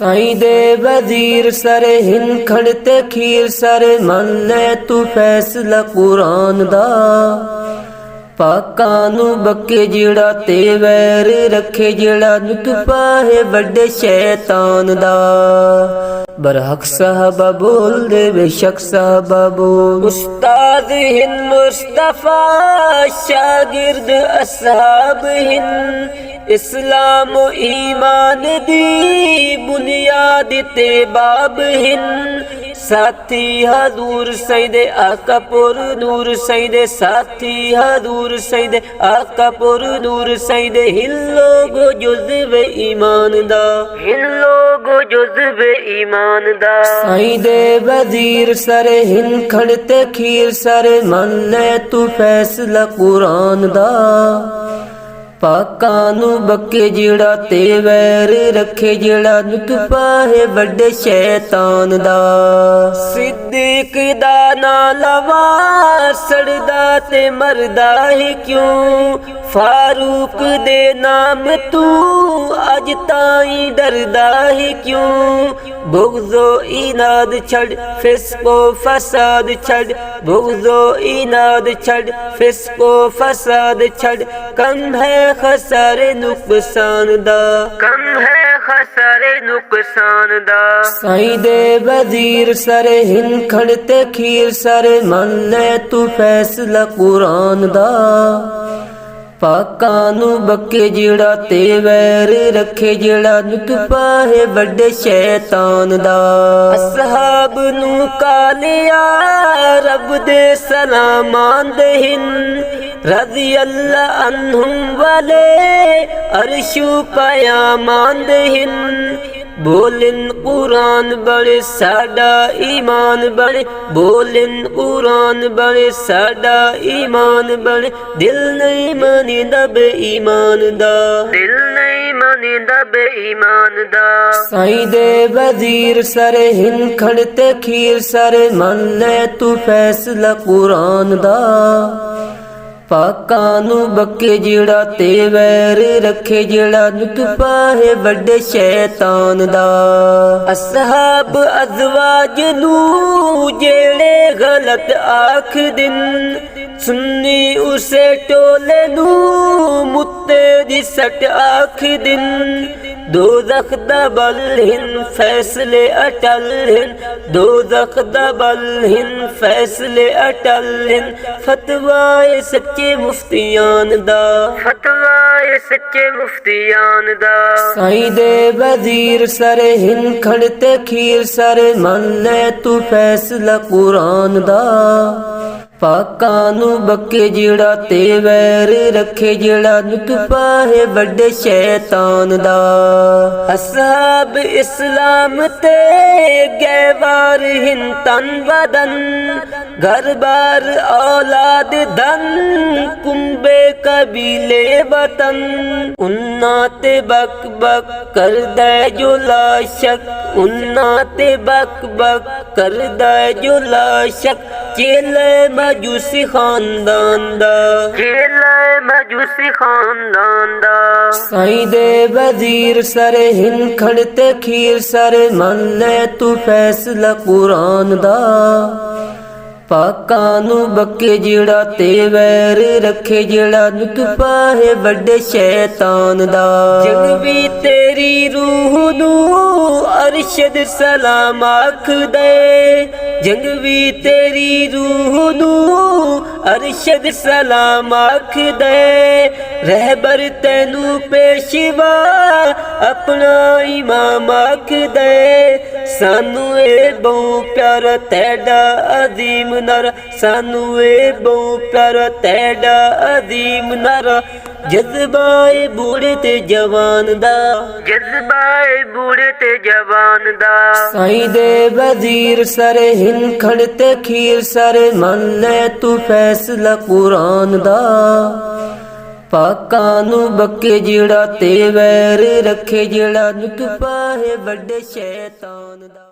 साईं दे वजीर सर हिंद खड़ते खीर सर मन ले तू फैसला कुरान दा। पाकां नू बके जिहड़ा ते वैर रखे जिहड़ा नुतफा है वड्डे शैतान दा। बरहक साहबा बोल दे बेशक साहबा बोल। उस्ताद हिंद मुस्तफा शागिर्द असहाब हिंद इस्लाम ईमान दी बुनियाद ते बाब हिंद। साथी हजूर सईदे आका पुर नूर सईदे साथी हजूर सईदे आका पुर नूर सईदे हिल्लो गो जुज़्वे ईमान दा हिल्लो गो जुज़्वे ईमान दा। साईं दे वजीर सर हिंद खड़ते खीर सर मन ले तू फैसला कुरान दा। पाकां नू बके जिहड़ा ते वैर रखे जिहड़ा नुतफा है वड्डे शैतान दा। सिद्दीक दा ना लवा सड़दा ते मरदा है क्यों। फारूक दे नाम तू अज ताई डरदा है क्यों। बुग़्ज़ो इनाद छड़ फिस्को फसाद छड़ बुग़्ज़ो इनाद छड़ फिस्को फसाद छड़। कम है खसारे नुकसान दा कम है खसारे नुकसान दा। साईं दे वजीर सर हिंद खड़ते खीर सर मन ले तू फैसला कुरान दा। पाकां नू बके जिहड़ा ते वैर रखे जिहड़ा नुतफा है वड्डे शैतान दा। असहाब नू कालिया रब दे सलाम आंदे हिंद रज़ी अल्लाह अन्हुम वाले अरशु पयाम आंदे हिंद। बोलिन कुरान बड़े साडा ईमान बड़े बोलिन कुरान बड़े साडा ईमान बड़े। दिल नहीं मनी दब ईमान दा दिल नहीं मनी दब ईमान दा। साईं दे वजीर सर हिंद खड़ते खीर सर मन ले तू फैसला कुरान दा। पाकां नू बके जिहड़ा ते वैर रखे जिहड़ा नुतफा है वड्डे शैतान दा। असहाब अज़वाज नू जेड़े गलत आख दिन सुन्नी उसे टोले नू मुत्ते दी सट आख दिन। दोज़ख दा बल हिंद फैसले अटल हिंद दोज़ख दा बल हिंद फैसले अटल हिंद। फतवाए सच्चे मुफ्तियान दा फतवाए सच्चे मुफ्तियान दा। साईं दे वजीर सर हिंद खड़ते खीर सर मन ले तू फैसला कुरान दा। पाकां नू बके जिहड़ा ते वैर रखे जिहड़ा नुतफा है वड्डे शैतान दा। असहाब इस्लाम ते गैवार हिंद तन बदन घर बार औलाद धन कुंबे कबीले वतन। उन्ना ते बक बक कर दे जो लाशक उन्ना ते बक बक कर दे जो लाशक। चेले मजूसी खानदान दा चेले मजूसी खानदान दा। साईं दे वजीर सर हिंद खड़ते खीर सर मन ले तू फैसला कुरान दा। पाकां नू बके जिहड़ा ते वैर रखे जिहड़ा नुतफा है वड्डे शैतान दा। जग भी तेरी रूह नू अरशद सलाम आख दे जग भी तेरी रूह नू अरशद सलाम आख दे। रहबर तैनू पेशवा अपना इमाम आख दे। सानू ए बहु प्यारा तैडा अजीम नारा सानू ए बहु प्यारा तैडा अजीम नारा। जज्बाए बूढ़े ते जवान दा जज्बाए बूढ़े ते जवान दा। साईं दे वजीर सर हिंद खड़ते खीर सर मन ले तू फैसला कुरान दा। पाकां नू बके जिहड़ा ते वैर रखे जिहड़ा नुतफा है वड्डे शैतान दा।